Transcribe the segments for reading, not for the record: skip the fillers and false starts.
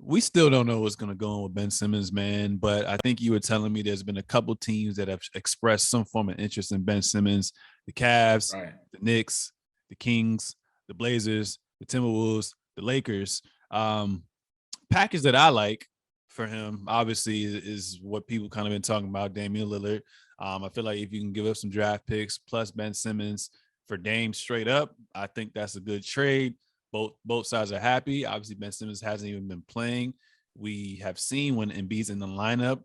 We still don't know what's going to go on with Ben Simmons, man. But I think you were telling me there's been a couple teams that have expressed some form of interest in Ben Simmons: the Cavs, Right. the Knicks, the Kings, the Blazers, the Timberwolves, the Lakers. Um, Package that I like for him, obviously, is what people kind of been talking about, Damian Lillard. I feel like if you can give up some draft picks plus Ben Simmons for Dame straight up, I think that's a good trade. Both sides are happy. Obviously, Ben Simmons hasn't even been playing. We have seen when Embiid's in the lineup,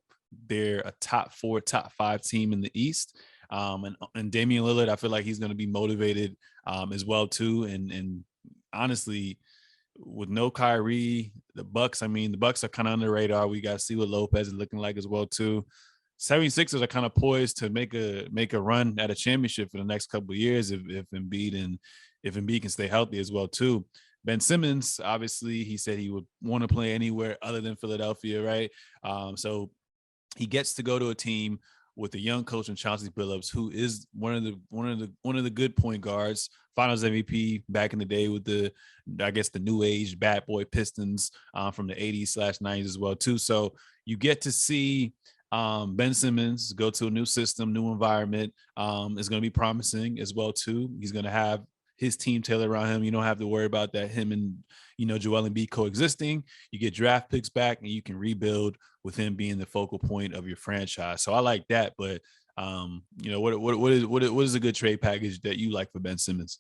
they're a top 4, top 5 team in the East. And Damian Lillard, I feel like he's going to be motivated as well too. And honestly, with no Kyrie, the Bucks, I mean, the Bucks are kind of on the radar. We got to see what Lopez is looking like as well too. 76ers are kind of poised to make a run at a championship for the next couple of years if Embiid can stay healthy as well too. Ben Simmons, obviously, he said he would want to play anywhere other than Philadelphia, right? So he gets to go to a team with a young coach in Chauncey Billups, who is one of the good point guards, Finals MVP back in the day with the new age bad boy Pistons from the 80s/90s as well too. So you get to see Ben Simmons go to a new system, new environment. Is going to be promising as well too. He's going to have his team tailored around him. You don't have to worry about that him and Joel Embiid coexisting. You get draft picks back, and you can rebuild with him being the focal point of your franchise. So I like that. But what is a good trade package that you like for Ben Simmons?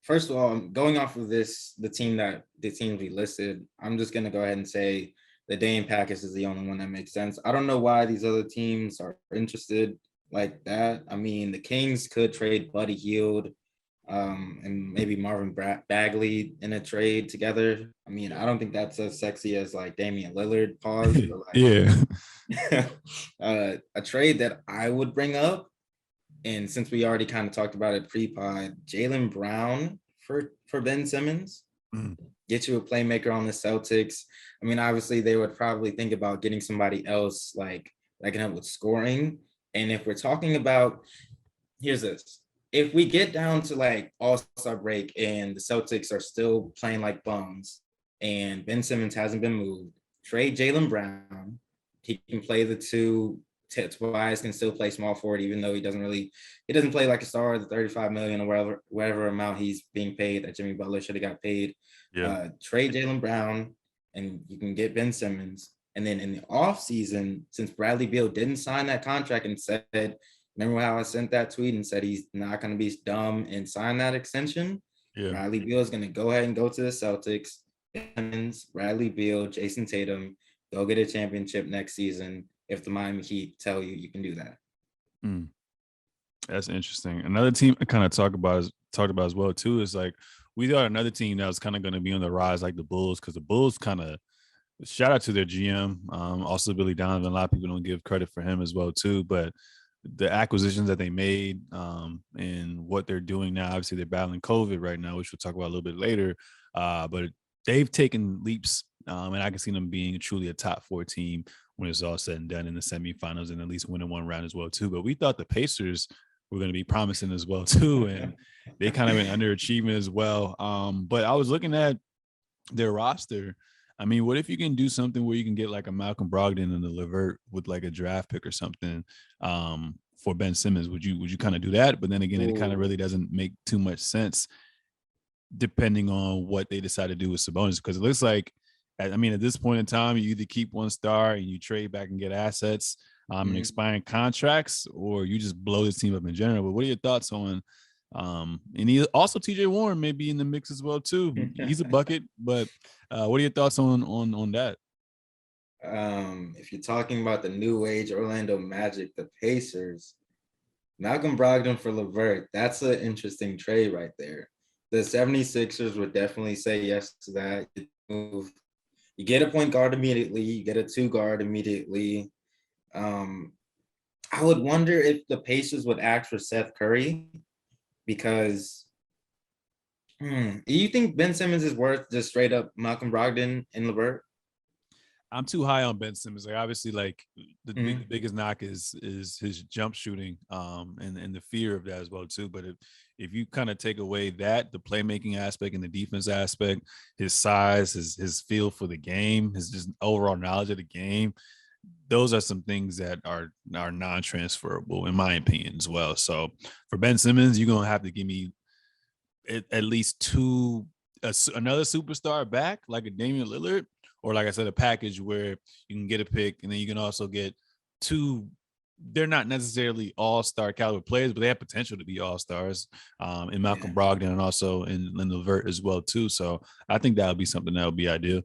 First of all, going off of the teams we listed, I'm just gonna go ahead and say the Dame package is the only one that makes sense. I don't know why these other teams are interested like that. I mean, the Kings could trade Buddy Hield, and maybe Marvin Bagley in a trade together. I mean, I don't think that's as sexy as like Damian Lillard. Pause, but Yeah. a trade that I would bring up, and since we already kind of talked about it pre-pod, Jaylen Brown for Ben Simmons. Mm. Get you a playmaker on the Celtics. I mean, obviously they would probably think about getting somebody else like that can help with scoring. And if we're talking about, here's this. If we get down to like All-Star break and the Celtics are still playing like bums and Ben Simmons hasn't been moved, trade Jaylen Brown. He can play the two. Tobias can still play small forward, even though he doesn't play like a star, the 35 million or whatever amount he's being paid that Jimmy Butler should have got paid. Yeah. Trade Jaylen Brown and you can get Ben Simmons. And then in the off season, since Bradley Beal didn't sign that contract and said, remember how I sent that tweet and said he's not going to be dumb and sign that extension? Yeah. Bradley Beal is going to go ahead and go to the Celtics. Simmons, Bradley Beal, Jason Tatum, go get a championship next season. If the Miami Heat tell you can do that. That's interesting. Another team I kind of talked about as well too is like we thought another team that was kind of going to be on the rise, like the Bulls, because the Bulls kind of shout out to their GM, also Billy Donovan. A lot of people don't give credit for him as well too, but the acquisitions that they made and what they're doing now, obviously they're battling COVID right now, which we'll talk about a little bit later. But they've taken leaps, and I can see them being truly a top 4 team when it's all said and done in the semifinals and at least winning one round as well too. But we thought the Pacers were going to be promising as well too, and they kind of been underachieving as well. But I was looking at their roster. I mean, what if you can do something where you can get like a Malcolm Brogdon and a LeVert with like a draft pick or something for Ben Simmons? Would you kind of do that? But then again, it kind of really doesn't make too much sense depending on what they decide to do with Sabonis, because it looks like, I mean, at this point in time, you either keep one star and you trade back and get assets and expiring contracts, or you just blow this team up in general. But what are your thoughts on and he also TJ Warren may be in the mix as well too. He's a bucket, but what are your thoughts on that? If you're talking about the new age Orlando Magic, the Pacers, Malcolm Brogdon for LeVert, that's an interesting trade right there. The 76ers would definitely say yes to that. You get a point guard immediately, you get a 2 guard immediately. I would wonder if the Pacers would ask for Seth Curry, because do you think Ben Simmons is worth just straight up Malcolm Brogdon and LeVert? I'm too high on Ben Simmons. Like obviously, like the Mhm. biggest knock is his jump shooting, and the fear of that as well too. But if you kind of take away that, the playmaking aspect and the defense aspect, his size, his feel for the game, his just overall knowledge of the game, those are some things that are non-transferable in my opinion as well. So for Ben Simmons, you're gonna have to give me at least another superstar back, like a Damian Lillard, or like I said, a package where you can get a pick and then you can also get two. They're not necessarily all-star caliber players, but they have potential to be all-stars. In Malcolm Yeah. Brogdon and also in LeVert as well too. So I think that would be something that would be ideal.